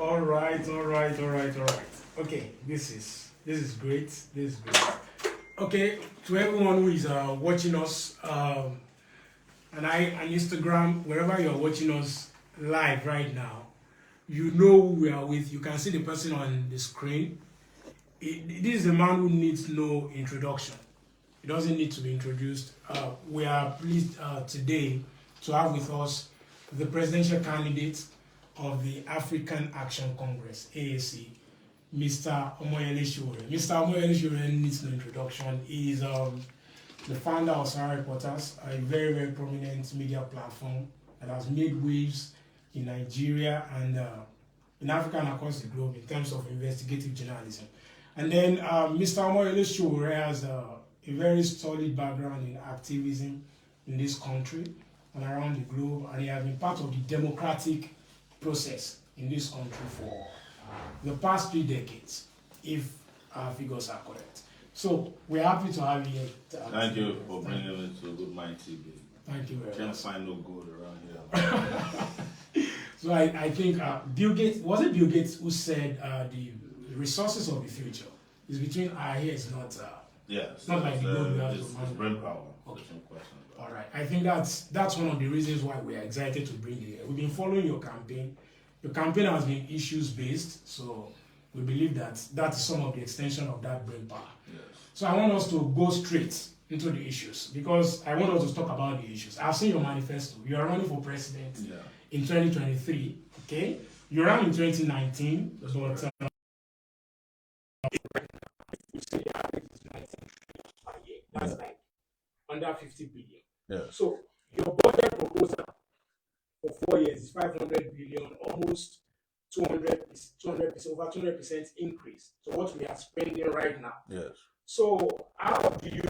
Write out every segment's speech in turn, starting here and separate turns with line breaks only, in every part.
All right, all right, all right, all right. Okay, this is great. This is great. Okay, to everyone who is watching us, on Instagram, wherever you're watching us live right now, you know who we are with. You can see the person on the screen. This is a man who needs no introduction. He doesn't need to be introduced. We are pleased today to have with us the presidential candidate of the African Action Congress, AAC, Mr. Omoyele Sowore. Mr. Omoyele Sowore needs no introduction. He is the founder of Sowore Reporters, a very, very prominent media platform that has made waves in Nigeria and in Africa and across the globe in terms of investigative journalism. And then Mr. Omoyele Sowore has a very solid background in activism in this country and around the globe, and he has been part of the democratic process in this country for the past 3 decades, if our figures are correct. So we're happy to have you here.
Thank you for bringing me to GoldMyne TV.
Thank you very
Can't
much.
find no gold around here.
So I think Bill Gates, was it Bill Gates who said the resources of the future is between our ears, not
Yes.
not like the gold we have
It's
to mine.
brain power.
Okay.
There's no question about
All right. I think that's one of the reasons why we are excited to bring you here. We've been following your campaign. Your campaign has been issues based, so we believe that that is some of the extension of that brain power.
it. Yes.
So I want us to go straight into the issues because I want us to talk about the issues. I've seen your manifesto. You are running for president
Yeah.
in 2023. Okay, you ran in 2019, but you say the average is 19 trillion per year. That's like under 50 billion.
Yeah.
So your budget proposal for 4 years is 500 billion, almost 200%, over 200% increase. So what we are spending right now.
Yes.
So how do you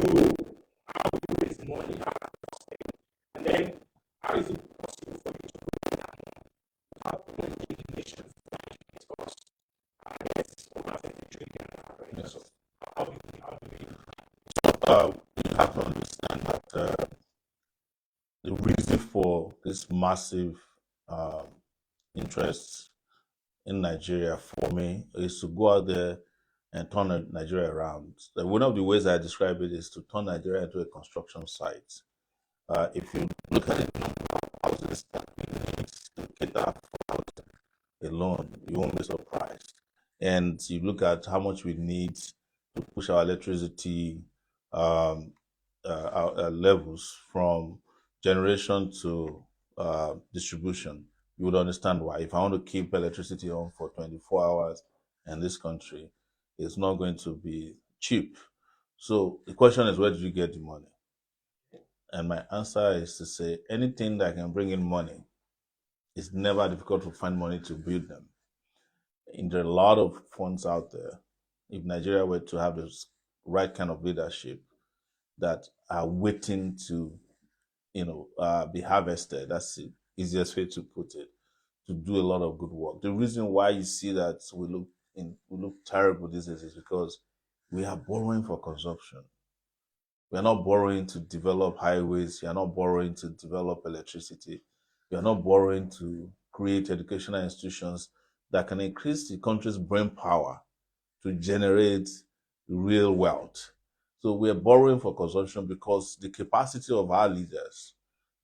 raise the money? How do you spend? And then how is it possible for you to do that without plunging the nation because it's over 30 trillion already.
Yes.
So how do we
You have to understand that the reason for this massive um, interest in Nigeria for me is to go out there and turn Nigeria around. One of the ways I describe it is to turn Nigeria into a construction site. If you look at the number of houses that we need to cater for alone, you won't be surprised. And you look at how much we need to push our electricity um, our levels from generation to distribution, you would understand why. If I want to keep electricity on for 24 hours in this country, it's not going to be cheap. So the question is, where did you get the money? And my answer is to say anything that can bring in money, it's never difficult to find money to build them. And there are a lot of funds out there. If Nigeria were to have the right kind of leadership that are waiting to, be harvested, that's the easiest way to put it, to do a lot of good work. The reason why you see that we look terrible these days is because we are borrowing for consumption. We are not borrowing to develop highways. We are not borrowing to develop electricity. We are not borrowing to create educational institutions that can increase the country's brain power to generate real wealth. So we are borrowing for consumption because the capacity of our leaders,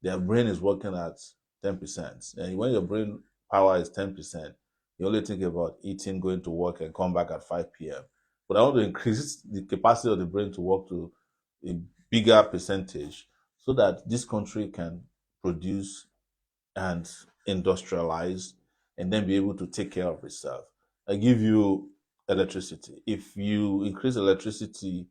their brain is working at 10%. And when your brain power is 10%, you only think about eating, going to work, and come back at 5 p.m. But I want to increase the capacity of the brain to work to a bigger percentage so that this country can produce and industrialize and then be able to take care of itself. I give you electricity. If you increase electricity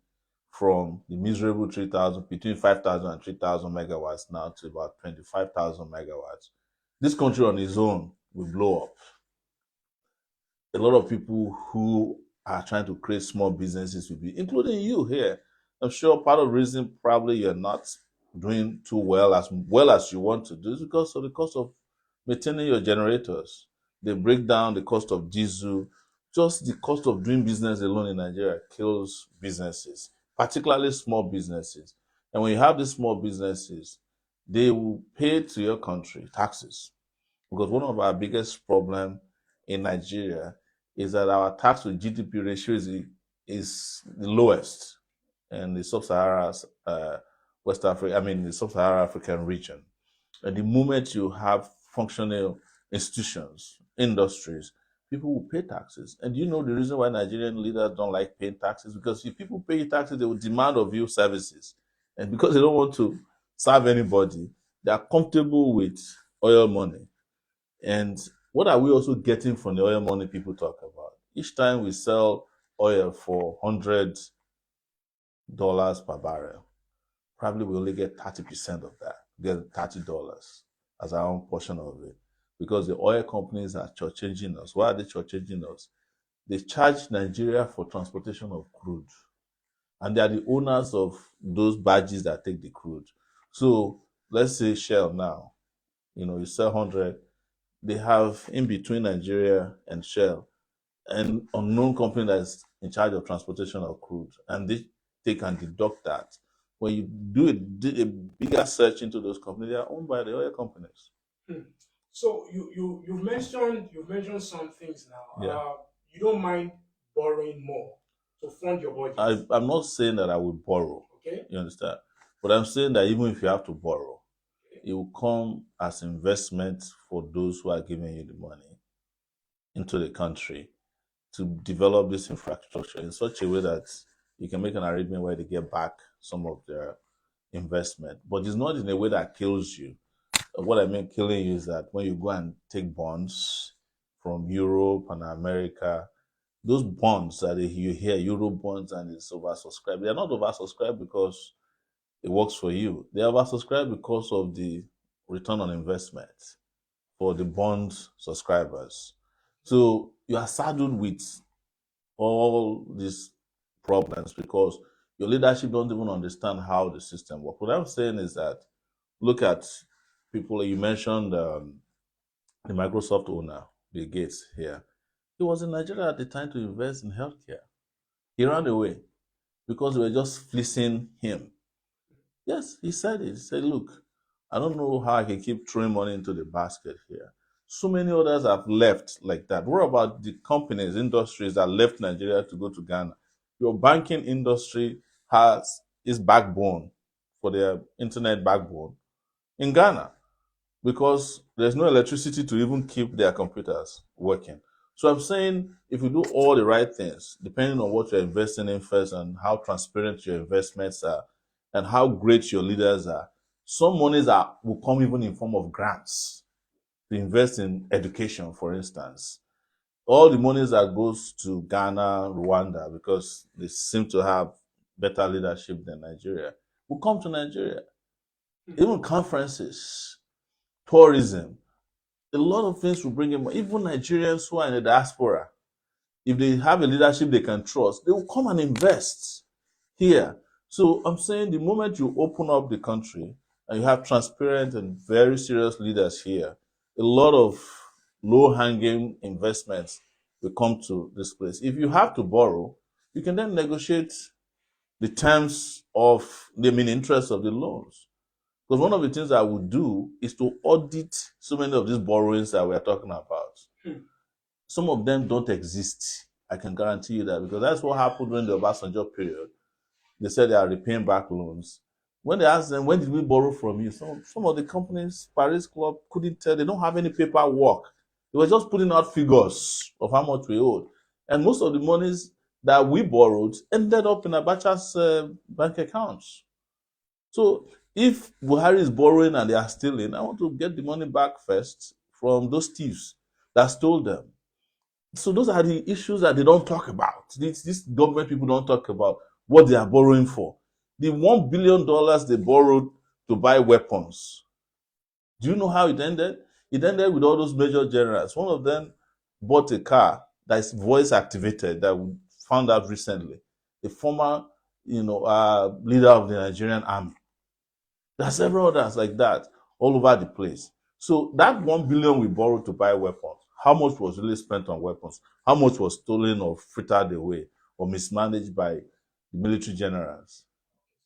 from the miserable 3,000, between 5,000 and 3,000 megawatts now to about 25,000 megawatts, this country on its own will blow up. A lot of people who are trying to create small businesses will be, including you here. I'm sure part of the reason probably you're not doing too well as you want to do is because of the cost of maintaining your generators. They break down the cost of diesel. Just the cost of doing business alone in Nigeria kills businesses, particularly small businesses. And when you have these small businesses, they will pay to your country taxes. Because one of our biggest problem in Nigeria is that our tax to GDP ratio is the lowest in the sub-Saharan West Africa, the sub-Saharan African region. And the moment you have functional institutions, industries, people will pay taxes. And you know the reason why Nigerian leaders don't like paying taxes? Because if people pay taxes, they will demand of you services. And because they don't want to serve anybody, they are comfortable with oil money. And what are we also getting from the oil money people talk about? Each time we sell oil for $100 per barrel, probably we only get 30% of that, get $30 as our own portion of it. Because the oil companies are shortchanging us. Why are they shortchanging us? They charge Nigeria for transportation of crude. And they are the owners of those barges that take the crude. So let's say Shell now, you sell 100, they have in between Nigeria and Shell an unknown company that's in charge of transportation of crude, and they can deduct that. When you do a bigger search into those companies, they are owned by the oil companies.
So you've mentioned some things now.
Yeah.
You don't mind borrowing more to fund your budget.
I'm not saying that I will borrow.
Okay.
You understand? But I'm saying that even if you have to borrow, it will come as investment for those who are giving you the money into the country to develop this infrastructure in such a way that you can make an arrangement where they get back some of their investment. But it's not in a way that kills you. What I mean killing you is that when you go and take bonds from Europe and America, those bonds that you hear, Euro bonds, and it's oversubscribed, they're not oversubscribed because it works for you. They're oversubscribed because of the return on investment for the bond subscribers. So you are saddled with all these problems because your leadership don't even understand how the system works. What I'm saying is that look at people you mentioned, the Microsoft owner, Bill Gates here. He was in Nigeria at the time to invest in healthcare. He ran away because they were just fleecing him. Yes, he said it. He said, look, I don't know how I can keep throwing money into the basket here. So many others have left like that. What about the companies, industries that left Nigeria to go to Ghana? Your banking industry has its backbone for their internet backbone in Ghana because there's no electricity to even keep their computers working. So I'm saying if you do all the right things, depending on what you're investing in first and how transparent your investments are and how great your leaders are, some monies will come even in form of grants to invest in education, for instance. All the monies that goes to Ghana, Rwanda, because they seem to have better leadership than Nigeria, will come to Nigeria. Even conferences, tourism, a lot of things will bring in. Even Nigerians who are in the diaspora, if they have a leadership they can trust, they will come and invest here. So I'm saying the moment you open up the country and you have transparent and very serious leaders here, a lot of low-hanging investments will come to this place. If you have to borrow, you can then negotiate the terms of the mean interest of the loans. Because one of the things I would do is to audit so many of these borrowings that we are talking about. Some of them don't exist. I can guarantee you that because that's what happened during the Obasanjo period. They said they are repaying back loans. When they asked them, when did we borrow from you? Some of the companies, Paris Club, couldn't tell. They don't have any paperwork. They were just putting out figures of how much we owed. And most of the monies that we borrowed ended up in Abacha's bank accounts. So if Buhari is borrowing and they are stealing, I want to get the money back first from those thieves that stole them. So those are the issues that they don't talk about. These government people don't talk about what they are borrowing for. The $1 billion they borrowed to buy weapons. Do you know how it ended? It ended with all those major generals. One of them bought a car that is voice activated that we found out recently. The former, leader of the Nigerian army. There are several others like that all over the place. So that 1 billion we borrowed to buy weapons, how much was really spent on weapons? How much was stolen or frittered away or mismanaged by the military generals?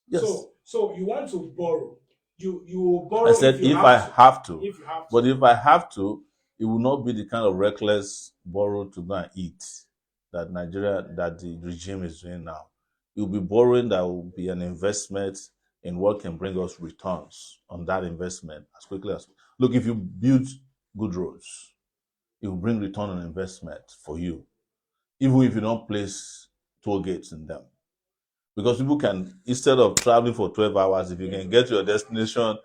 Yes.
So you want to borrow. You will borrow.
I said if I have to.
If you have to.
But if I have to, it will not be the kind of reckless borrow to go and eat that the regime is doing now. It will be borrowing that will be an investment in what can bring us returns on that investment as quickly as. Look, if you build good roads, it will bring return on investment for you, even if you don't place toll gates in them. Because people can, instead of traveling for 12 hours, if you can get to your destination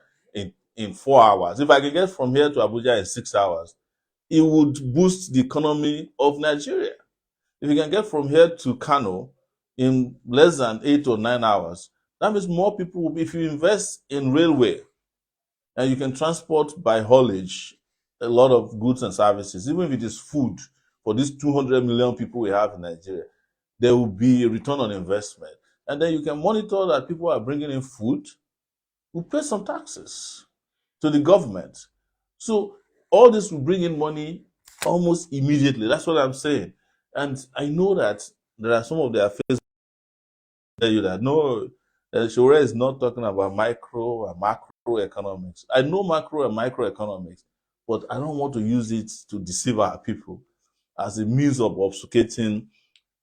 in 4 hours, if I can get from here to Abuja in 6 hours, it would boost the economy of Nigeria. If you can get from here to Kano in less than 8 or 9 hours, that means more people will be, if you invest in railway and you can transport by haulage a lot of goods and services, even if it is food for these 200 million people we have in Nigeria, there will be a return on investment. And then you can monitor that people are bringing in food, will pay some taxes to the government. So all this will bring in money almost immediately. That's what I'm saying. And I know that there are some of their face tell you that no, Sowore is not talking about micro and macro economics. I know macro and microeconomics, but I don't want to use it to deceive our people as a means of obfuscating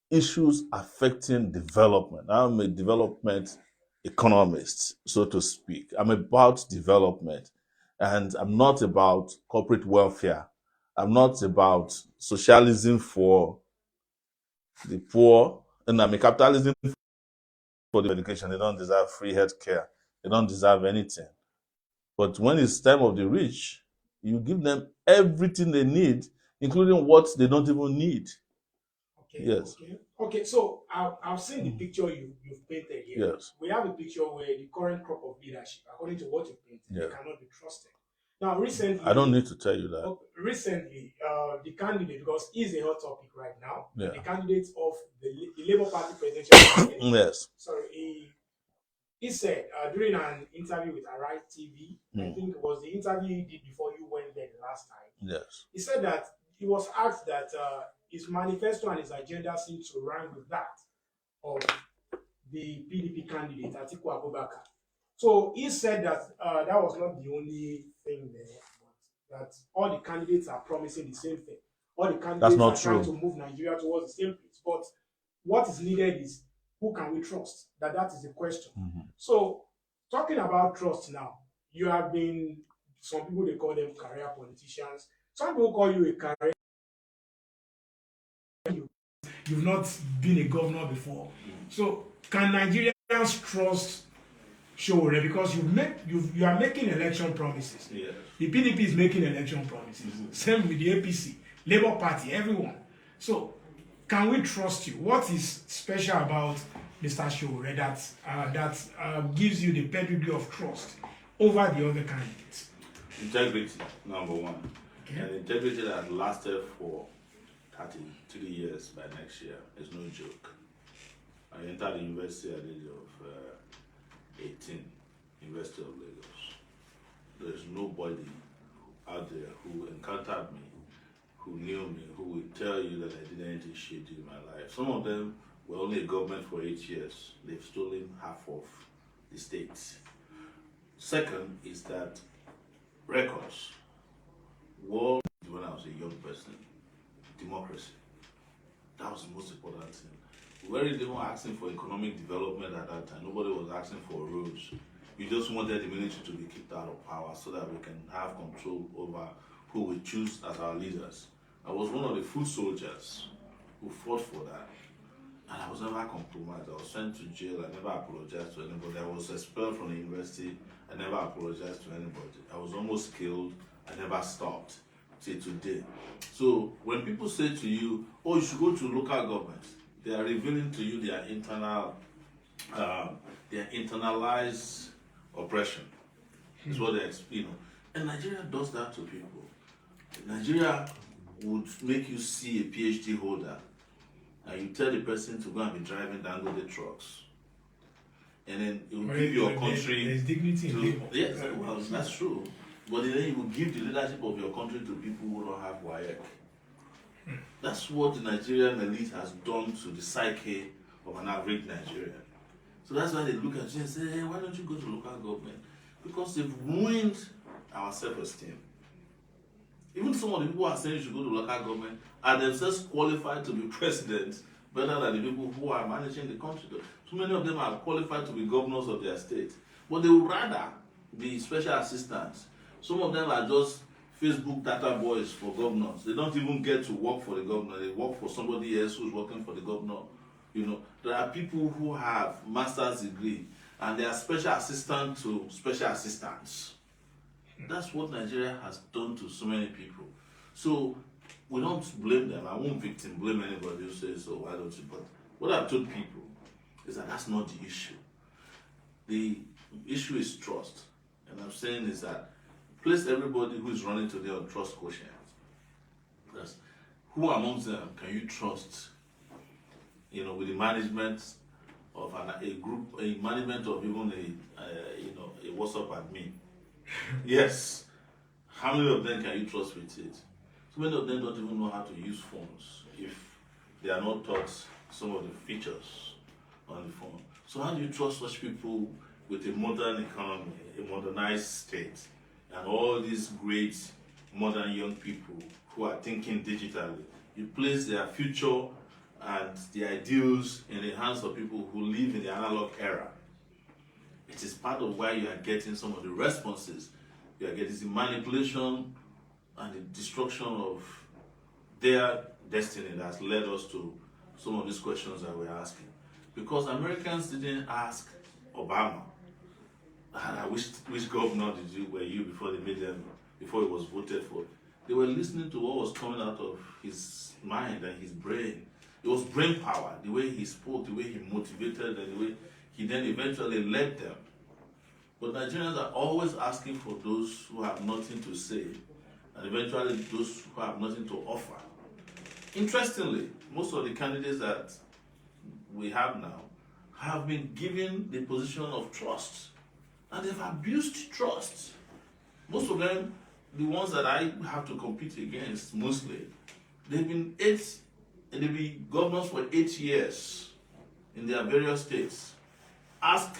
issues affecting development. I'm a development economist, so to speak. I'm about development, and I'm not about corporate welfare. I'm not about socialism for the poor, and I'm a capitalism for the education. They don't deserve free healthcare. They don't deserve anything. But when it's time of the rich, you give them everything they need, including what they don't even need.
Okay,
Yes.
okay. So I've seen the picture you've painted here.
Yes.
We have a picture where the current crop of leadership, according to what you painted,
Yeah.
they cannot be trusted. Now, recently,
I don't need to tell you that.
Recently, the candidate, because he's a hot topic right now,
Yeah.
the candidate of the Labour Party presidential candidate.
Yes.
Sorry, he said during an interview with Arise TV, I think it was the interview he did before you went there the last time.
Yes.
He said that he was asked that his manifesto and his agenda seemed to rhyme with that of the PDP candidate, Atiku Abubakar. So he said that that was not the only thing there, but that all the candidates are promising the same thing. All the candidates are trying to move Nigeria towards the same place. But what is needed is who can we trust? That is the question.
Mm-hmm.
So talking about trust now, you have been, some people they call them career politicians. Some people call you a career. You've not been a governor before. So can Nigerians trust Sowore? Because you are making election promises.
Yes.
The PDP is making election promises. Mm-hmm. Same with the APC, Labour Party, everyone. So can we trust you? What is special about Mr. Sowore that gives you the pedigree of trust over the other candidates?
Integrity, number one.
Okay.
And integrity that lasted for 33 years by next year is no joke. I entered the university at the age of 18, University of Lagos. There's nobody out there who encountered me, who knew me, who would tell you that I did anything shady in my life. Some of them were only in government for 8 years. They've stolen half of the states. Second is that records. War, when I was a young person, democracy. That was the most important thing. We weren't even asking for economic development at that time. Nobody was asking for roads. We just wanted the military to be kicked out of power so that we can have control over who we choose as our leaders. I was one of the foot soldiers who fought for that. And I was never compromised. I was sent to jail. I never apologized to anybody. I was expelled from the university. I never apologized to anybody. I was almost killed. I never stopped till today. So when people say to you, oh, you should go to local government, they are revealing to you their internalized oppression. Is what they And Nigeria does that to people. Nigeria would make you see a PhD holder and you tell the person to go and be driving Dangote trucks. And then it will give your country.
There's dignity in labor.
Yes, well, that's true. But then you will give the leadership of your country to people who don't have WAEC. That's what the Nigerian elite has done to the psyche of an average Nigerian. So that's why they look at you and say, hey, why don't you go to local government? Because they've ruined our self-esteem.
Even some of the people who are saying you should go to local government are themselves qualified to be president better than the people who are managing the country. So many of them are qualified to be governors of their state. But they would rather be special assistants. Some of them are just Facebook data boys for governors. They don't even get to work for the governor. They work for somebody else who's working for the governor. You know, there are people who have master's degree and they are special assistant to special assistants. That's what Nigeria has done to so many people. So we don't blame them. I won't victim blame anybody who says, so why don't you? But what I've told people is that that's not the issue. The issue is trust. And I'm saying is that place everybody who is running today on trust quotient. Because who amongst them can you trust, you know, with the management of a group, a management of even a WhatsApp admin? Yes. How many of them can you trust with it? So many of them don't even know how to use phones if they are not taught some of the features on the phone. So how do you trust such people with a modern economy, a modernized state, and all these great modern young people who are thinking digitally? You place their future and the ideals in the hands of people who live in the analog era. It is part of why you are getting some of the responses. You are getting the manipulation and the destruction of their destiny that has led us to some of these questions that we're asking. Because Americans didn't ask Obama, which governor were you before they made them, before he was voted for. They were listening to what was coming out of his mind and his brain. It was brain power, the way he spoke, the way he motivated, and the way he then eventually led them. But Nigerians are always asking for those who have nothing to say, and eventually those who have nothing to offer. Interestingly, most of the candidates that we have now have been given the position of trust, and they've abused trust. Most of them, the ones that I have to compete against mostly, they've been governors for 8 years in their various states. Ask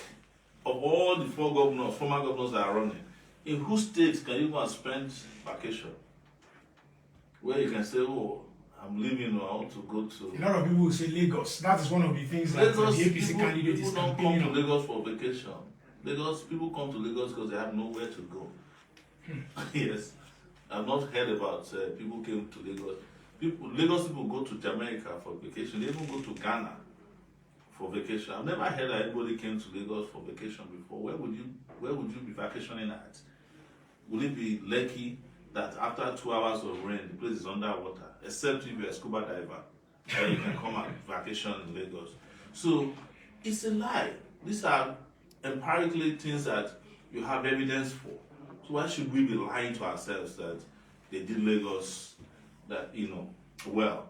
of all the former governors that are running, in whose states can you go and spend vacation? Where you can say, oh, I'm leaving, or I want to go to...
A lot of people will say Lagos. That is one of the things that
Lagos,
the APC candidate
people
is
don't
campaigning
come to
on.
Lagos for vacation. People come to Lagos because they have nowhere to go. Yes. I've not heard about people came to Lagos. Lagos people go to Jamaica for vacation. They even go to Ghana for vacation. I've never heard that anybody came to Lagos for vacation before. Where would you be vacationing at? Will it be Lekki that after 2 hours of rain, the place is underwater, except if you're a scuba diver, then you can come and vacation in Lagos? So it's a lie. These are empirically things that you have evidence for. So why should we be lying to ourselves that they did Lagos well?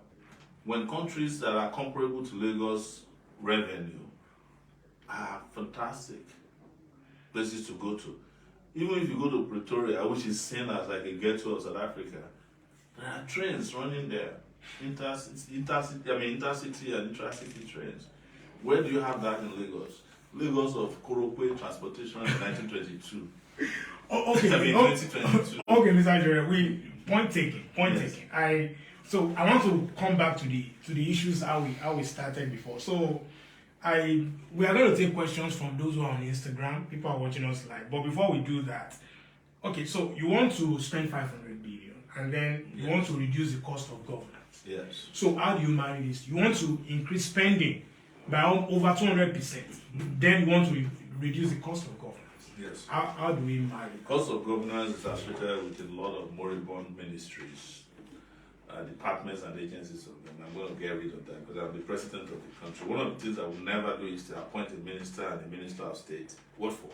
When countries that are comparable to Lagos revenue are fantastic places to go to. Even if you go to Pretoria, which is seen as like a ghetto of South Africa, there are trains running there. Intercity and intracity trains. Where do you have that in Lagos? Lagos of Korokwe transportation in 1922.
Okay,
2022.
Okay, Mr. Ajere, point taken. So I want to come back to the issues how we started before. So we are going to take questions from those who are on Instagram. People are watching us live. But before we do that, okay, so you want to spend 500 billion, and then you want to reduce the cost of governance.
Yes.
So how do you manage this? You want to increase spending by over 200%. Then you want to reduce the cost of governance.
Yes.
How do we manage?
Cost of governance is associated with a lot of moribund ministries, departments and agencies of them. I'm going to get rid of that because I'm the president of the country. One of the things I will never do is to appoint a minister and a minister of state. What for?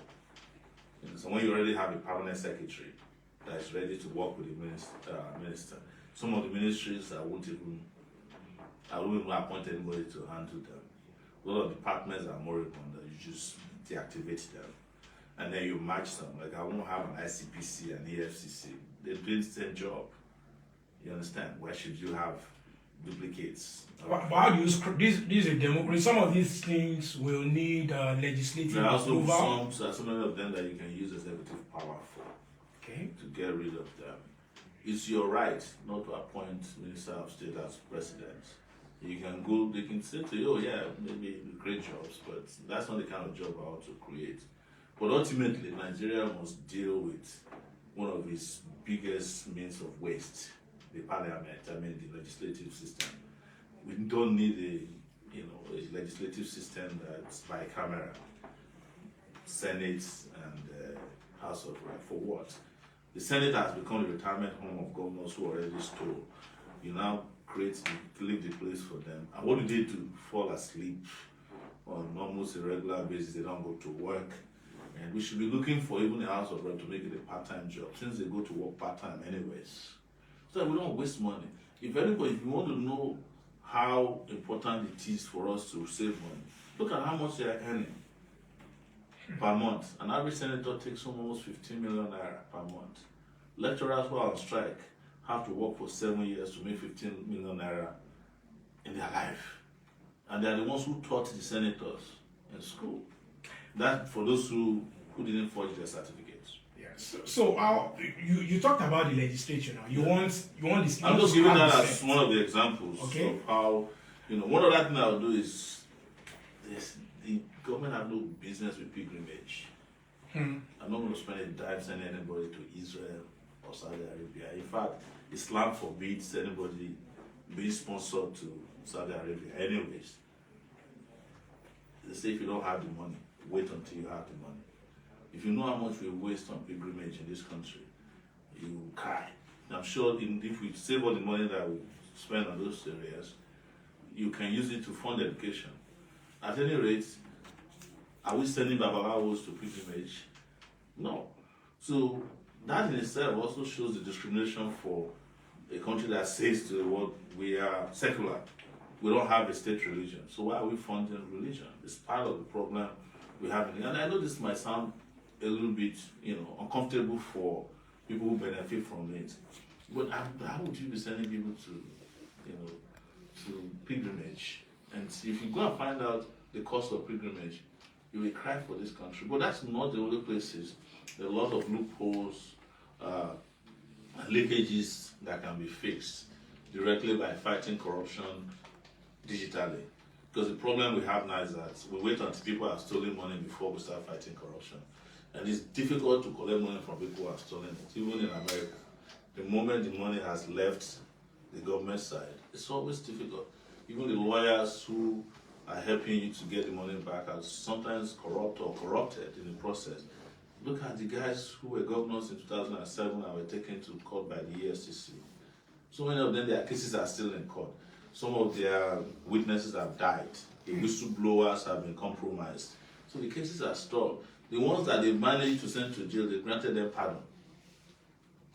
So when you already have a permanent secretary that is ready to work with the minister, some of the ministries I won't even appoint anybody to handle them. A lot of departments are moribund that you just deactivate them. And then you match them. Like I won't have an ICPC and EFCC. They're doing the same job. You understand? Why should you have duplicates?
But how do you this is a democracy? Some of these things will need legislative
there are also
approval.
some many of them that you can use executive power for.
Okay.
To get rid of them. it's your right not to appoint Minister of State as president. You can go, they can say to you, oh yeah, maybe great jobs, but that's not the kind of job I want to create. But ultimately, Nigeria must deal with one of its biggest means of waste, the parliament, the legislative system. We don't need a legislative system that's bicameral, Senate and House of Rep. For what? The Senate has become the retirement home of governors who already stole. You now leave the place for them. And what do they do? Fall asleep on almost a regular basis. They don't go to work. And we should be looking for even the House of Rep to make it a part-time job, since they go to work part-time anyways. So that we don't waste money. If you want to know how important it is for us to save money, look at how much they are earning per month. An average senator takes almost 15 million naira per month. Lecturers who are on strike have to work for 7 years to make 15 million naira in their life. And they are the ones who taught the senators in school. That for those who didn't forge their certificates.
Yes. So you talked about the legislature now. You want this.
I'm just giving that as one of the examples of how, one other thing I'll do is the government have no business with pilgrimage. I'm not going to spend a dime sending anybody to Israel or Saudi Arabia. In fact, Islam forbids anybody being sponsored to Saudi Arabia anyways. They say if you don't have the money, wait until you have the money. If you know how much we waste on pilgrimage in this country, you will cry. I'm sure if we save all the money that we spend on those areas, you can use it to fund education. At any rate, are we sending babalawos to pilgrimage? No. So that in itself also shows the discrimination for a country that says to the world, we are secular. We don't have a state religion. So why are we funding religion? It's part of the problem we have. And I know this might sound a little bit, uncomfortable for people who benefit from it. But how would you be sending people to pilgrimage? And if you go and find out the cost of pilgrimage, you will cry for this country. But that's not the only places. There are a lot of loopholes, leakages that can be fixed directly by fighting corruption digitally. Because the problem we have now is that we wait until people have stolen money before we start fighting corruption. And it's difficult to collect money from people who have stolen it, even in America. The moment the money has left the government side, it's always difficult. Even the lawyers who are helping you to get the money back are sometimes corrupt or corrupted in the process. Look at the guys who were governors in 2007 and were taken to court by the EFCC. So many of them, their cases are still in court. Some of their witnesses have died. The whistleblowers have been compromised. So the cases are stalled. The ones that they managed to send to jail, they granted them pardon.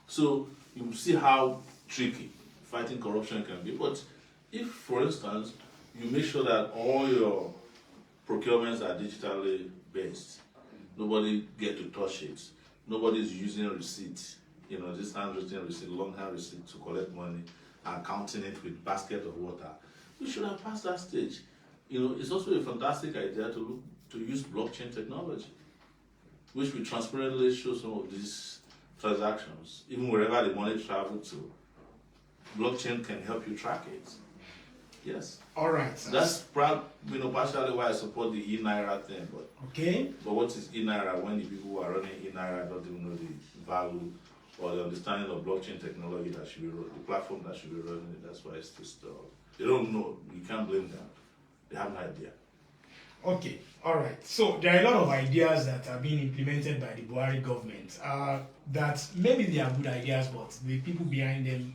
So you see how tricky fighting corruption can be. But if, for instance, you make sure that all your procurements are digitally based, nobody get to touch it, nobody's using receipts, this handwritten receipt, longhand receipt to collect money and counting it with basket of water. We should have passed that stage. It's also a fantastic idea to use blockchain technology, which will transparently show some of these transactions, even wherever the money travels to. Blockchain can help you track it. Yes.
All right.
That's partially why I support the e-Naira thing. But what is e-Naira when the people who are running e-Naira don't even know the value or the understanding of blockchain technology that should be the platform that should be running it? That's why it's still stalled. They don't know. You can't blame them. They have no idea.
Okay, all right. So there are a lot of ideas that are being implemented by the Buhari government that maybe they are good ideas, but the people behind them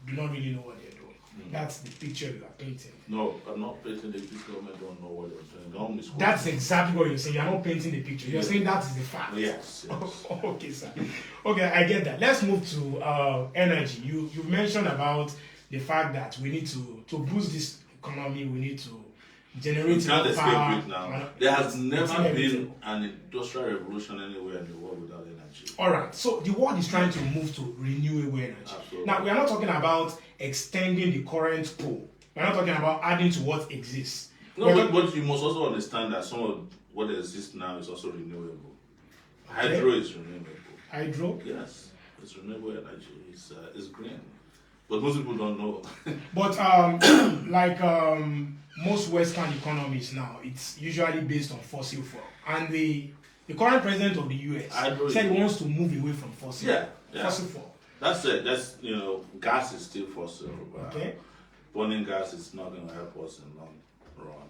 do not really know what they're doing. That's the picture you are painting.
No, I'm not painting the picture. Government don't know what they're doing. Don't misquote.
That's exactly what you're saying. You're not painting the picture. You're saying that is the fact.
Yes.
Okay, sir. Okay, I get that. Let's move to energy. You mentioned about the fact that we need to boost this economy. We need to generate
can't escape
power.
it now. There has never been an industrial revolution anywhere in the world without energy.
All right. So the world is trying to move to renewable energy.
Absolutely.
Now, we are not talking about extending the current coal. We're not talking about adding to what exists.
No, but you must also understand that some of what exists now is also renewable. Hydro is renewable.
Hydro?
Yes. It's renewable energy. It's green. But most people don't know.
But like most Western economies now, it's usually based on fossil fuel. And the current president of the US said he wants to move away from fossil fuel.
That's it. That's, gas is still fossil.
Okay.
Burning gas is not going to help us in the long run.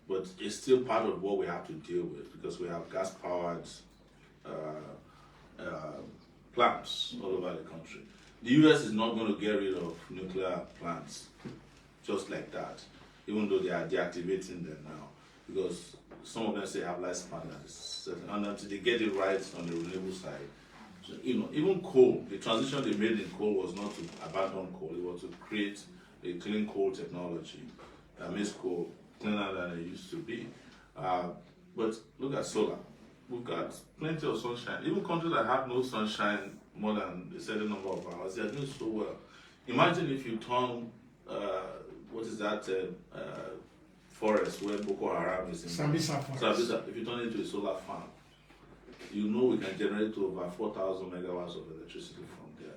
But it's still part of what we have to deal with because we have gas-powered plants all over the country. The US is not going to get rid of nuclear plants just like that, even though they are deactivating them now, because some of them say have lifespan and until they get it right on the renewable side. So, even coal, the transition they made in coal was not to abandon coal, it was to create a clean coal technology that makes coal cleaner than it used to be. But look at solar. We've got plenty of sunshine. Even countries that have no sunshine more than a certain number of hours, they are doing so well. Imagine if you turn, forest where Boko Haram is in
Sambisa forest.
If you turn it into a solar farm, we can generate over 4,000 megawatts of electricity from there.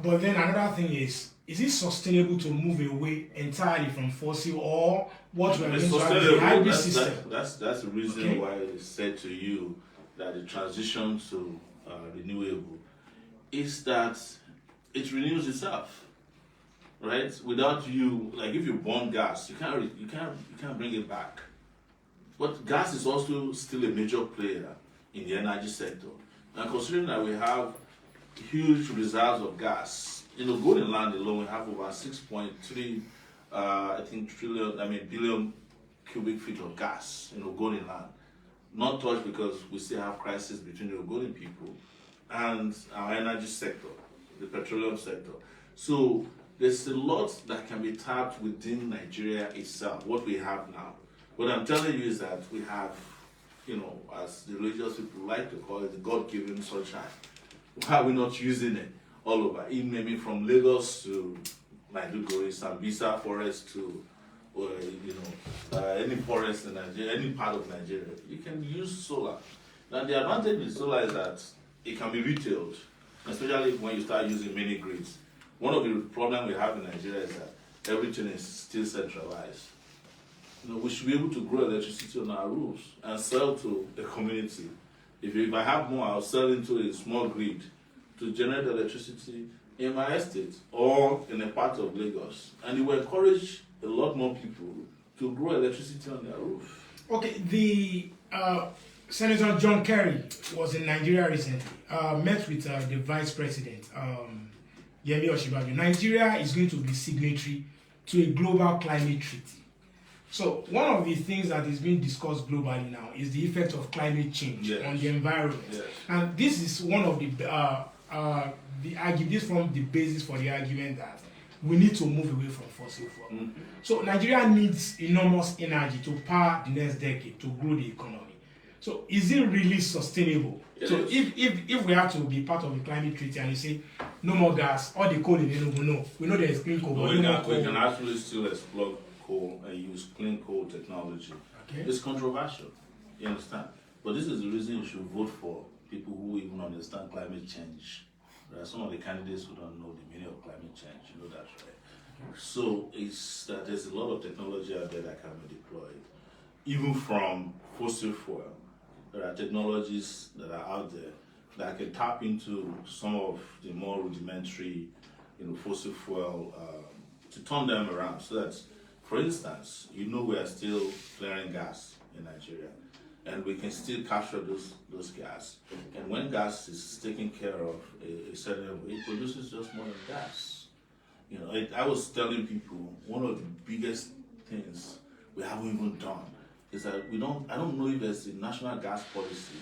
But then another thing is it sustainable to move away entirely from fossil, or what we're going to have a hybrid system?
That's the reason why I said to you that the transition to renewable is that it renews itself, right? Without you, like if you burn gas, you can't bring it back. But gas is also still a major player in the energy sector. And considering that we have huge reserves of gas, Golden Land alone, we have over 6.3 billion cubic feet of gas in Golden Land. Not touched because we still have crisis between the Ogoni people and our energy sector, the petroleum sector. So there's a lot that can be tapped within Nigeria itself, what we have now. What I'm telling you is that we have, as the religious people like to call it, the God-given sunshine. Why are we not using it all over? Maybe from Lagos to Maiduguri, Sambisa forest to any forest in Nigeria, any part of Nigeria, you can use solar. Now the advantage with solar is that it can be retailed, especially when you start using mini grids. One of the problems we have in Nigeria is that everything is still centralized. We should be able to grow electricity on our roofs and sell to the community. If I have more, I'll sell into a small grid to generate electricity in my estate or in a part of Lagos. And it will encourage a lot more people to grow electricity on their roof.
Okay, the Senator John Kerry was in Nigeria recently, met with the Vice President, Yemi Osinbajo. Nigeria is going to be signatory to a global climate treaty. So one of the things that is being discussed globally now is the effect of climate change on the environment. Yes. And this is one of the argument. This forms the basis for the argument that we need to move away from fossil fuel. Mm-hmm. So Nigeria needs enormous energy to power the next decade to grow the economy. So is it really sustainable? So if we have to be part of the climate treaty and you say no more gas, all the coal in Enugu, we know there is clean coal.
We can actually still explore coal and use clean coal technology. Okay. It's controversial, you understand? But this is the reason you should vote for people who even understand climate change. There are some of the candidates who don't know the meaning of climate change, you know that, right? So it's that there's a lot of technology out there that can be deployed. Even from fossil fuel, there are technologies that are out there that can tap into some of the more rudimentary, fossil fuel to turn them around. So that, for instance, we are still flaring gas in Nigeria, and we can still capture those gas. And when gas is taken care of a certain way, it produces just more than gas. I was telling people one of the biggest things we haven't even done is that I don't know if there's a national gas policy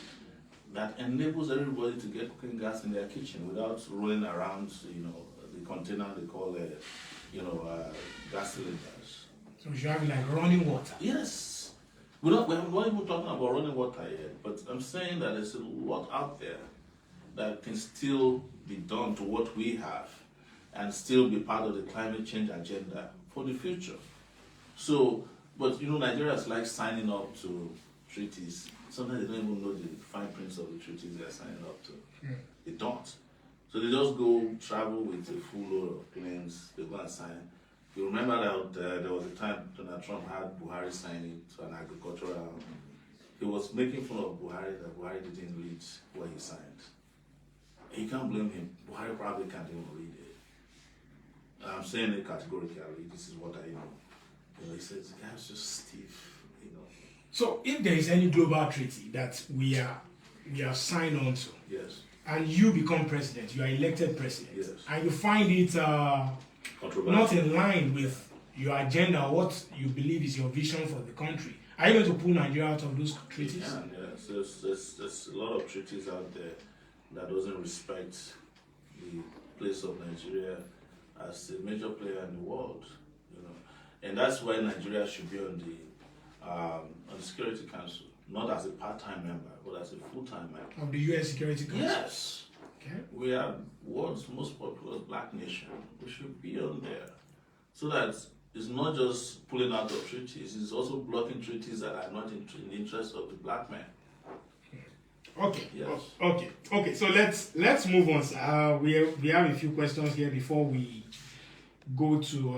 that enables everybody to get cooking gas in their kitchen without rolling around, the container they call gas cylinders.
So you have like running water.
Yes. We're not even talking about running water yet, but I'm saying that there's a lot out there that can still be done to what we have and still be part of the climate change agenda for the future. So, but Nigerians like signing up to treaties. Sometimes they don't even know the fine prints of the treaties they're signing up to. They don't. So they just go travel with a full load of planes, they go and sign. You remember that there was a time Donald Trump had Buhari signing to an agricultural. He was making fun of Buhari that Buhari didn't read what he signed. You can't blame him. Buhari probably can't even read it. And I'm saying it categorically. This is what I know. He says the guy's just stiff.
So if there is any global treaty that we are signed on to,
Yes.
and you become president, you are elected president,
Yes.
and you find it not in line with your agenda or what you believe is your vision for the country, are you going to pull Nigeria out of those treaties?
Yeah, yes. There's a lot of treaties out there that doesn't respect the place of Nigeria as a major player in the world, and that's why Nigeria should be on the Security Council, not as a part-time member, but as a full-time member
Of the U.S. Security Council?
Yes.
Okay.
We are world's most populous black nation. We should be on there, so that it's not just pulling out of treaties; it's also blocking treaties that are not in the interest of the black man.
Okay.
Yes.
Okay. So let's move on, sir. We have a few questions here before we go to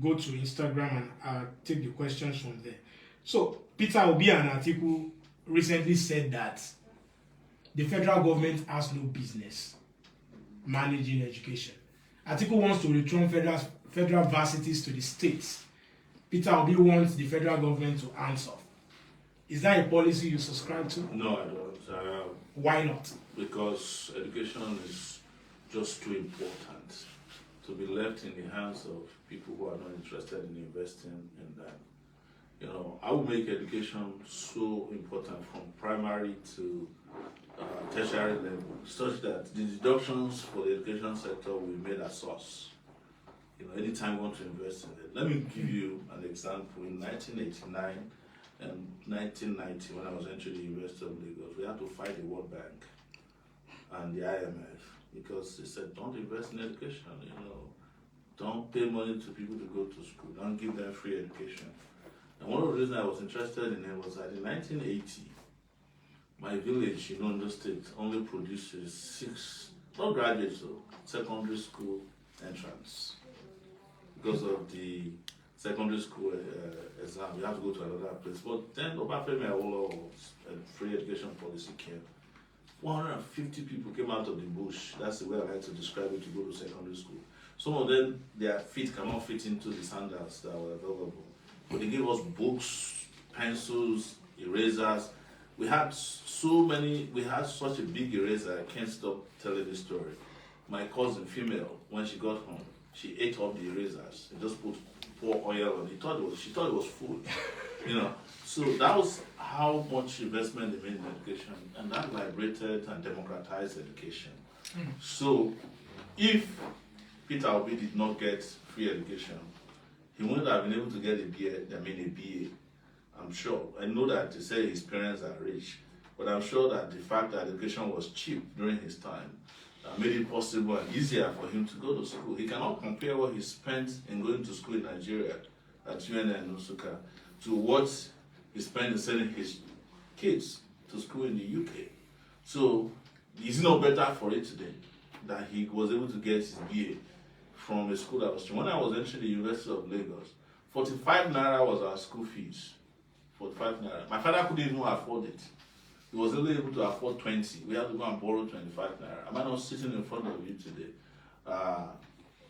Instagram and take the questions from there. So Peter Obi and Atiku recently said that the federal government has no business managing education. Atiku wants to return federal varsities to the states. Peter Obi wants the federal government to answer. Is that a policy you subscribe to?
No, I don't.
Why not?
Because education is just too important to be left in the hands of people who are not interested in investing in that. I would make education so important from primary to tertiary level, such that the deductions for the education sector will be made a source. Anytime you want to invest in it. Let me give you an example. In 1989 and 1990, when I was entering the University of Lagos, we had to fight the World Bank and the IMF because they said, don't invest in education, don't pay money to people to go to school, don't give them free education. And one of the reasons I was interested in it was that in 1980, my village in Ondo State only produces 6, not graduates though, secondary school entrance. Because of the secondary school exam, you have to go to another place. But then Obafemi Awolowo free education policy came. 450 people came out of the bush. That's the way I like to describe it, to go to secondary school. Some of them, their feet cannot fit into the sandals that were available. But they gave us books, pencils, erasers. We had such a big eraser, I can't stop telling this story. My cousin, female, when she got home, she ate up the erasers and just pour oil on it. She thought it was food. So that was how much investment they made in education, and that liberated and democratized education. So if Peter Obi did not get free education, he wouldn't have been able to get a BA. I'm sure. I know that they say his parents are rich, but I'm sure that the fact that education was cheap during his time made it possible and easier for him to go to school. He cannot compare what he spent in going to school in Nigeria at UNN and Nsukka to what he spent in sending his kids to school in the UK. So is it not better for it today that he was able to get his BA from a school that was cheap? When I was entering the University of Lagos, 45 naira was our school fees. 45 naira. My father couldn't even afford it. He was only able to afford 20. We had to go and borrow 25 naira. Am I not sitting in front of you today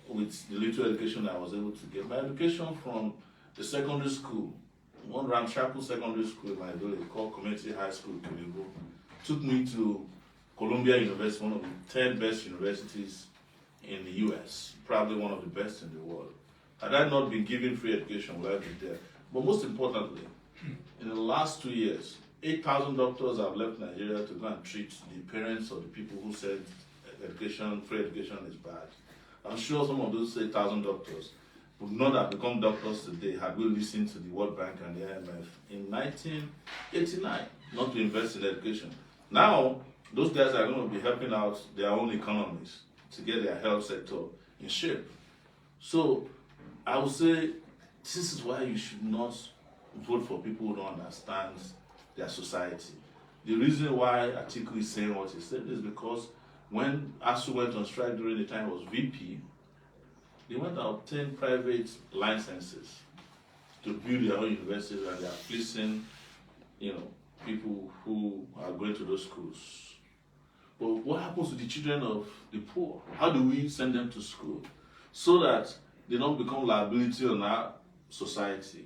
with the little education I was able to get? My education from the secondary school, one ramshackle secondary school in my village called Community High School, Kilibo, took me to Columbia University, one of the 10 best universities in the US, probably one of the best in the world. Had I not been given free education, would I be there? But most importantly, in the last 2 years, 8,000 doctors have left Nigeria to go and treat the parents of the people who said free education is bad. I'm sure some of those 8,000 doctors would not have become doctors today had we listened to the World Bank and the IMF in 1989, not to invest in education. Now, those guys are going to be helping out their own economies to get their health sector in shape. So, I would say this is why you should not vote for people who don't understand their society. The reason why Atiku is saying what he said is because when ASU went on strike during the time it was VP, they went and obtained private licenses to build their own universities, and they are fleecing, people who are going to those schools. But what happens to the children of the poor? How do we send them to school so that they don't become liability on our society,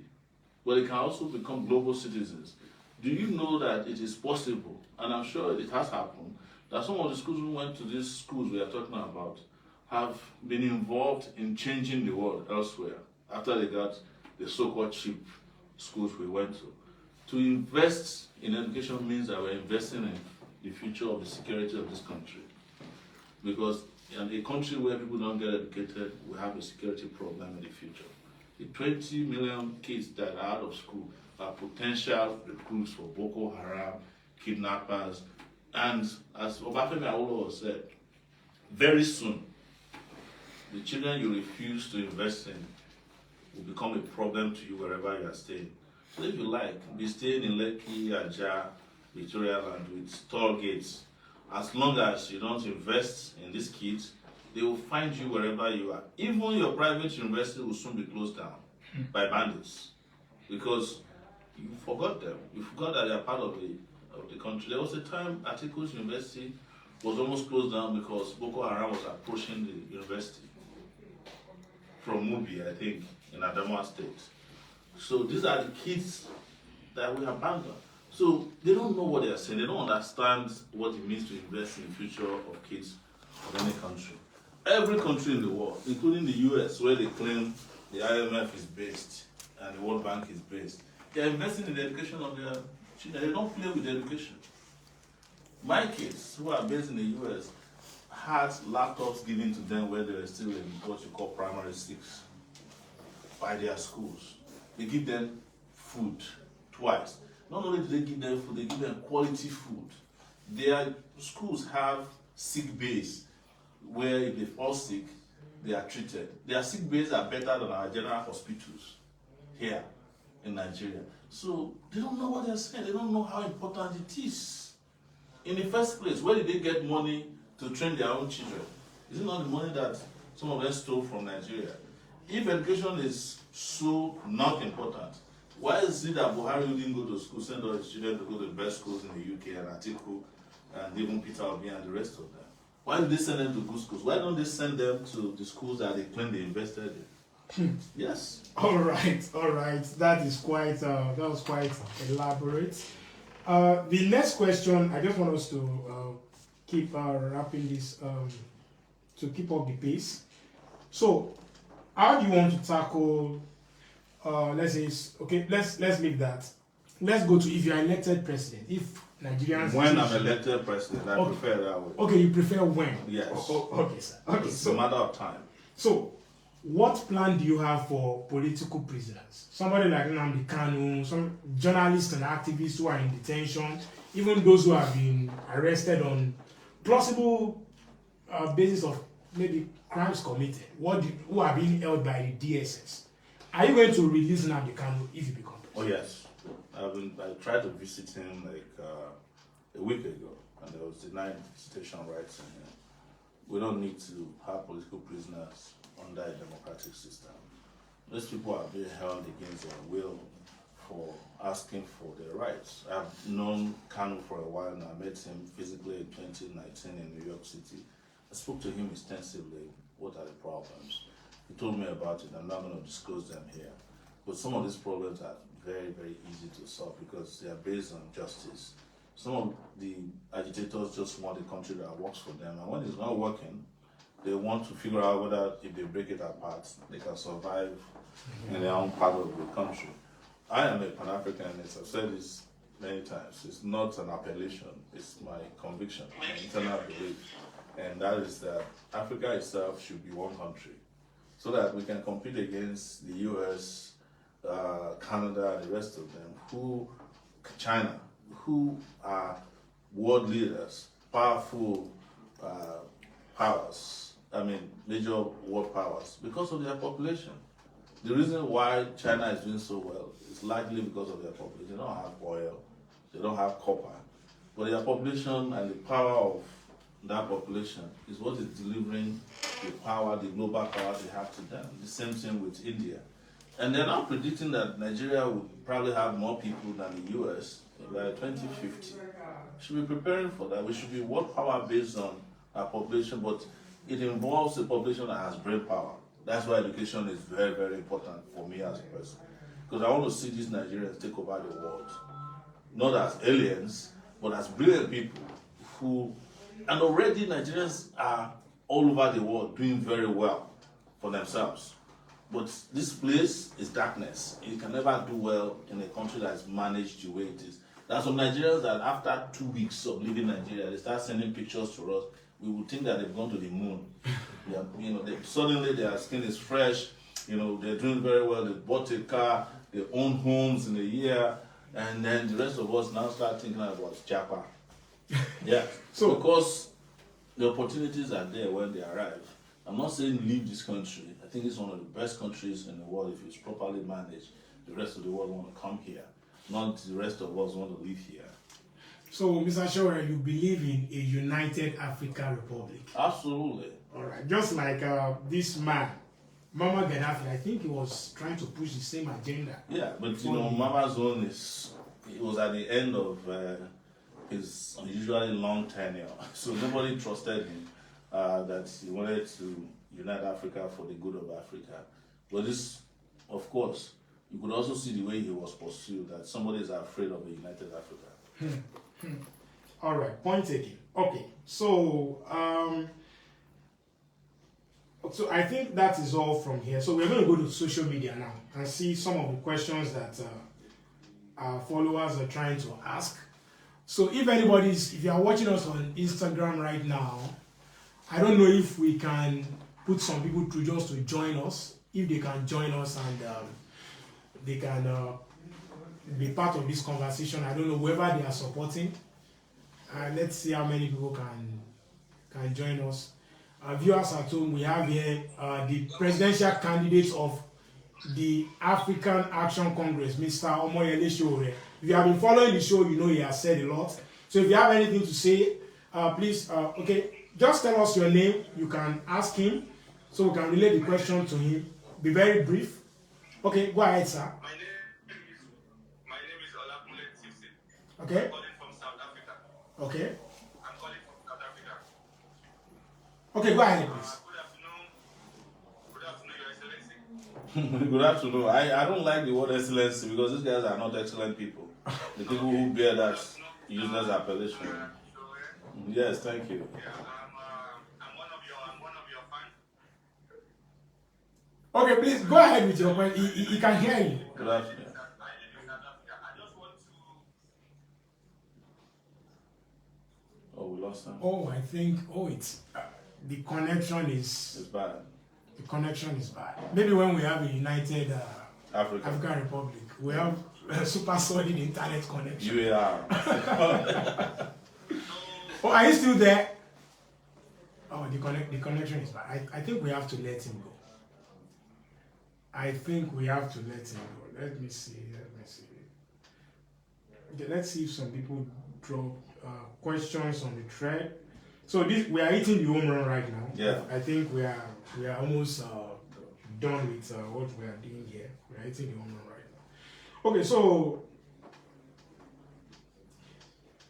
but they can also become global citizens? Do you know that it is possible, and I'm sure it has happened, that some of the schools who went to these schools we are talking about have been involved in changing the world elsewhere after they got the so-called cheap schools we went to? To invest in education means that we're investing in the future of the security of this country. Because in a country where people don't get educated, we have a security problem in the future. The 20 million kids that are out of school are potential recruits for Boko Haram, kidnappers, and as Obafemi Awolowo said, very soon, the children you refuse to invest in will become a problem to you wherever you are staying. So if you like, be staying in Lekki, Ajah, Victoria Land with tall gates. As long as you don't invest in these kids, they will find you wherever you are. Even your private university will soon be closed down by bandits, because you forgot them. You forgot that they are part of the country. There was a time Atiku's university was almost closed down because Boko Haram was approaching the university from Mubi, I think, in Adamawa State. So these are the kids that we abandoned. So they don't know what they are saying. They don't understand what it means to invest in the future of kids of any country. Every country in the world, including the US, where they claim the IMF is based and the World Bank is based, they are investing in the education of their children. They don't play with education. My kids, who are based in the US, had laptops given to them when they were still in what you call primary 6 by their schools. They give them food twice. Not only do they give them food, they give them quality food. Their schools have sick bays where if they fall sick, they are treated. Their sick bays are better than our general hospitals here in Nigeria. So they don't know what they're saying. They don't know how important it is. In the first place, where did they get money to train their own children? Is it not the money that some of them stole from Nigeria? If education is so not important, why is it that Buhari didn't go to school, send all his children to go to the best schools in the UK, and Atiku, and even Peter Obi and the rest of them? Why do they send them to good schools? Why don't they send them to the schools that they claim they invested in? Yes.
All right. That was quite elaborate. The next question, I just want us to keep wrapping this to keep up the pace. So, how do you want to tackle? Let's leave that. Let's go to if you are elected president. If Nigerians.
When I'm elected president, I prefer that way.
Okay, you prefer when?
Yes.
Okay, sir. Okay,
it's a matter of time.
So, what plan do you have for political prisoners? Somebody like Nnamdi Kanu, some journalists and activists who are in detention, even those who have been arrested on plausible basis of maybe crimes committed, who are being held by the DSS. Are you going to release Nnamdi Kanu if you become president?
Oh yes. I tried to visit him like a week ago, and I was denied visitation rights in here. We don't need to have political prisoners under a democratic system. Those people are being held against their will for asking for their rights. I've known Kanu for a while now. I met him physically in 2019 in New York City. I spoke to him extensively. What are the problems? He told me about it. I'm not going to disclose them here. But some of these problems are very, very easy to solve because they are based on justice. Some of the agitators just want a country that works for them. And when it's not working, they want to figure out whether if they break it apart, they can survive in their own part of the country. I am a Pan-Africanist. I've said this many times. It's not an appellation. It's my conviction, my internal belief. And that is that Africa itself should be one country so that we can compete against the US, Canada, and the rest of them, China, who are world leaders, powerful powers, major world powers, because of their population. The reason why China is doing so well is largely because of their population. They don't have oil, they don't have copper, but their population and the power of that population is what is delivering the power, the global power they have to them. The same thing with India. And they're now predicting that Nigeria will probably have more people than the US by 2050. We should be preparing for that. We should be world power based on our population, but it involves a population that has brain power. That's why education is very, very important for me as a person. Because I want to see these Nigerians take over the world. Not as aliens, but as brilliant people who, and already Nigerians are all over the world doing very well for themselves. But this place is darkness. You can never do well in a country that is managed the way it is. There are some Nigerians that after 2 weeks of living in Nigeria, they start sending pictures to us. We would think that they've gone to the moon. Suddenly their skin is fresh. They're doing very well. They bought a car. They own homes in a year. And then the rest of us now start thinking about Japa. Yeah. So because the opportunities are there when they arrive. I'm not saying leave this country. I think it's one of the best countries in the world if it's properly managed. The rest of the world want to come here. Not the rest of us want to live here.
So, Mr. Sowore, you believe in a united African Republic?
Absolutely.
All right. Just like this man, Mama Gaddafi, I think he was trying to push the same agenda.
Yeah, but Mama's own it was at the end of his unusually long tenure. So nobody trusted him that he wanted to unite Africa for the good of Africa. But this, of course, you could also see the way he was pursued, that somebody is afraid of a united Africa.
All right, point taken. Okay, so so I think that is all from here. So we're going to go to social media now and see some of the questions that our followers are trying to ask. So if you are watching us on Instagram right now, I don't know if we can put some people through just to join us. If they can join us and they can be part of this conversation. I don't know whoever they are supporting. Let's see how many people can join us. Viewers at home, we have here the presidential candidate of the African Action Congress, Mr. Omoyele Sowore. If you have been following the show, you know he has said a lot. So if you have anything to say, please, just tell us your name. You can ask him, so we can relay the question to him. Be very brief. Okay, go ahead, sir.
My name is Olakunle Tipsy.
Okay.
I'm calling from South Africa.
Okay.
I'm calling from South Africa.
Okay, go ahead, please.
Good afternoon. Good afternoon, Your Excellency.
Good afternoon. I don't like the word excellency because these guys are not excellent people. The people who bear that useless appellation. Yes, thank you.
Yeah, I'm one of your fans.
Okay, please go ahead with your question. He can hear you.
Good afternoon.
I live in South Africa. I just want to.
Oh, we lost him.
Oh, I think. It's the connection is.
It's bad.
The connection is bad. Maybe when we have a united
African
Republic, we have a super solid internet connection.
UAR.
Oh, are you still there? Oh, the connection is bad. I think we have to let him go. I think we have to let him go. Let me see. Okay, let's see if some people drop questions on the thread. So we are hitting the home run right now.
Yeah.
I think we are almost done with what we are doing here. We are hitting the home run right now. Okay, so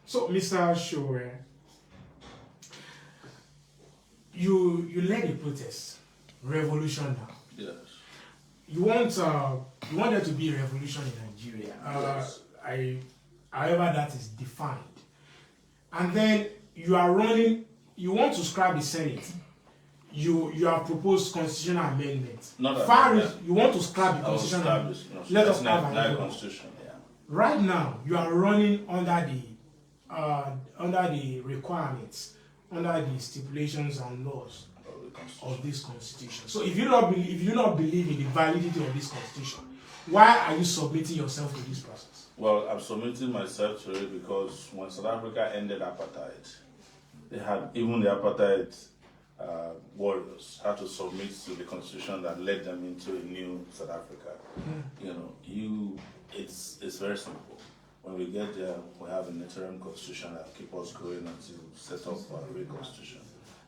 Mr. Sowore, you led a protest, revolution now.
Yes.
You want there to be a revolution in Nigeria.
Yes.
However that is defined. And then you are running, you want to scrap the Senate. You have proposed constitutional amendments. You want to scrap the constitutional amendment. Let us have an
constitution, yeah.
Right now, you are running under the requirements, under the stipulations and laws of this constitution. So if you not believe in the validity of this constitution, why are you submitting yourself to this process?
Well, I'm submitting myself to it because when South Africa ended apartheid, they had even the apartheid warriors had to submit to the constitution that led them into a new South Africa. It's very simple.
when we get there, we have an interim constitution that keep us going until we set up a real constitution.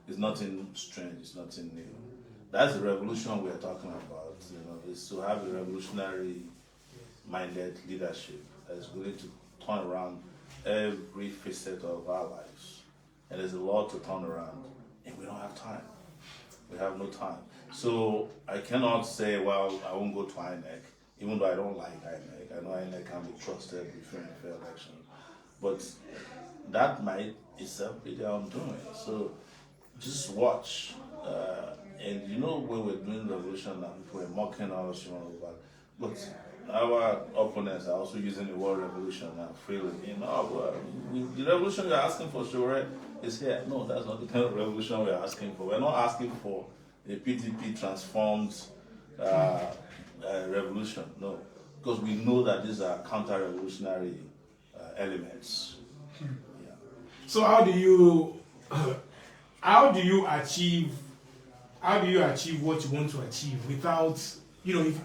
It's nothing strange, it's nothing new. That's the revolution we're talking about, is to have a revolutionary minded leadership that is willing to turn around every facet of our lives. And there's a lot to turn around, and we don't have time. We have no time. So I cannot say, well, I won't go to INEC, even though I don't like INEC. I know INEC can be trusted with fair and fair election. But that might itself be their undoing. So just watch. And when we're doing revolution now, people were mocking us, but our opponents are also using the word revolution now freely. The revolution you're asking for, Sowore, is here. No, that's not the kind of revolution we're asking for. We're not asking for a PDP transformed revolution, no, because we know that these are counter-revolutionary elements. Yeah.
So how do you achieve what you want to achieve without, if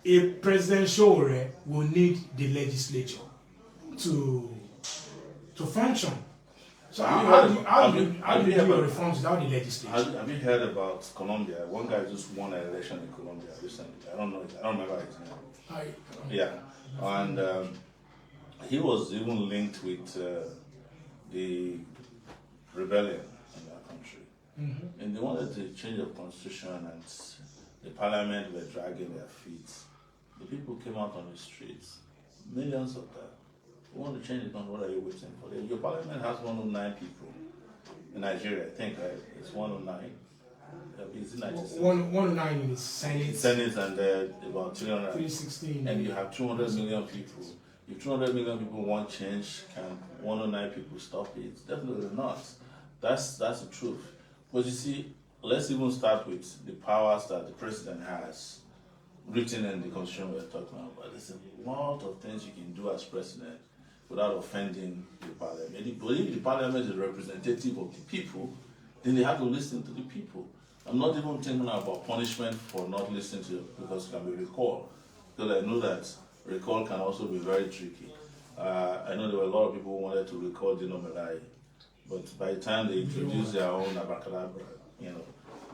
a President Sowore will need the legislature to function? So how do you do your reforms without the legislature?
Have you heard about Colombia? One guy just won an election in Colombia recently. I don't remember his name. Yeah, and he was even linked with the rebellion in that country. Mm-hmm. And they wanted to change the constitution, and the parliament were dragging their feet. The people came out on the streets, millions of them. You want to change it, what are you waiting for? Your parliament has 109 people in Nigeria, I think, right? It's 109. Is it 97?
109 in the Senate.
Senate and about
316.
And you have 200 million people. If 200 million people want change, can 109 people stop it? Definitely not. That's the truth. But you see, let's even start with the powers that the president has written in the constitution we're talking about. There's a lot of things you can do as president without offending the parliament. But if the parliament is representative of the people, then they have to listen to the people. I'm not even thinking about punishment for not listening to it, because it can be recalled. Because I know that recall can also be very tricky. I know there were a lot of people who wanted to recall Dino Melai, but by the time they introduced their own abracadabra,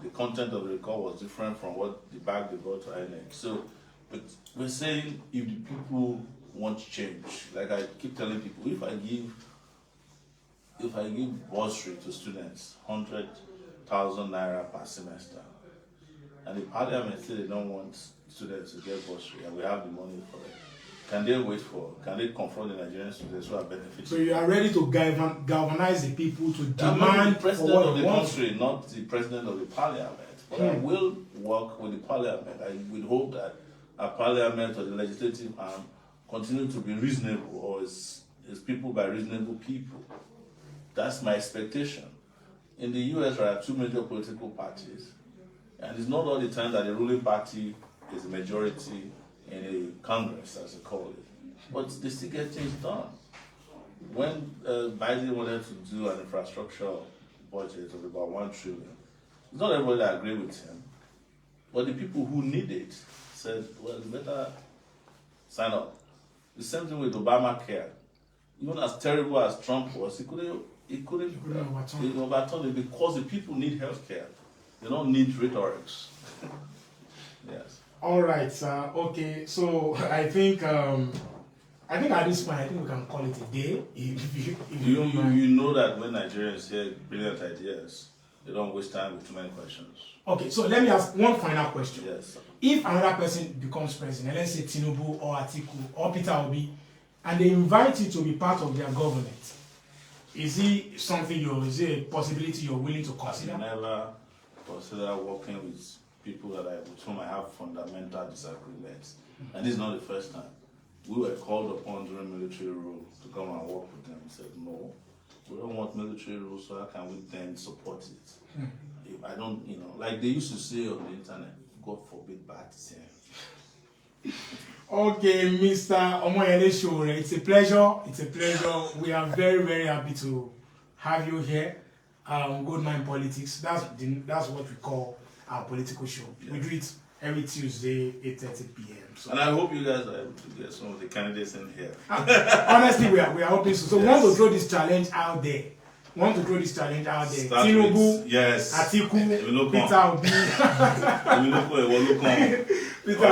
the content of the recall was different from what the bag they brought to INEC. So, but we're saying if the people want change, like I keep telling people, if I give bursary to students, 100,000 naira per semester, and the parliament say they don't want students to get bursary, and we have the money for it, can they confront the Nigerian students who are benefiting?
So you are ready to galvanize the people to demand
I'm the president
for what
of the
they want?
country, not the president of the parliament. But I will work with the parliament. I would hope that a parliament or the legislative arm continue to be reasonable, or is people by reasonable people. That's my expectation. In the US, there are two major political parties, and it's not all the time that the ruling party is the majority in a Congress, as they call it. But they still get things done. When Biden wanted to do an infrastructure budget of about $1 trillion, it's not everybody that agreed with him, but the people who need it said, well, you better sign up. The same thing with Obamacare. Even as terrible as Trump was, he couldn't overturn it, because the people need health care. They don't need rhetorics. Yes.
All right, sir. Okay, so I think at this point, I think we can call it a day.
You know that when Nigerians hear brilliant ideas, they don't waste time with too many questions.
Okay, so let me ask one final question.
Yes, sir.
If another person becomes president, let's say Tinubu or Atiku or Peter Obi, and they invite you to be part of their government, is it is it a possibility you're willing to consider?
I never consider working with people with whom I have fundamental disagreements. And this is not the first time. We were called upon during military rule to come and work with them. We said, no, we don't want military rule, so how can we then support it? If I don't, like they used to say on the internet, God forbid bad thing.
Okay, Mr. Omoyele Sowore, it's a pleasure. We are very, very happy to have you here. GoldMyne Politics, that's what we call our political show. Yeah. We do it every Tuesday, 8:30 p.m. So,
And I hope you guys are able to get some of the candidates in here.
honestly, we are hoping so. So, we want
Yes.
to throw this challenge out there.
Start
Tinubu,
with, yes.
Atiku,
Emi ló kàn.
Peter Obi.
Emi ló kàn, ìwọ ló kàn.
Peter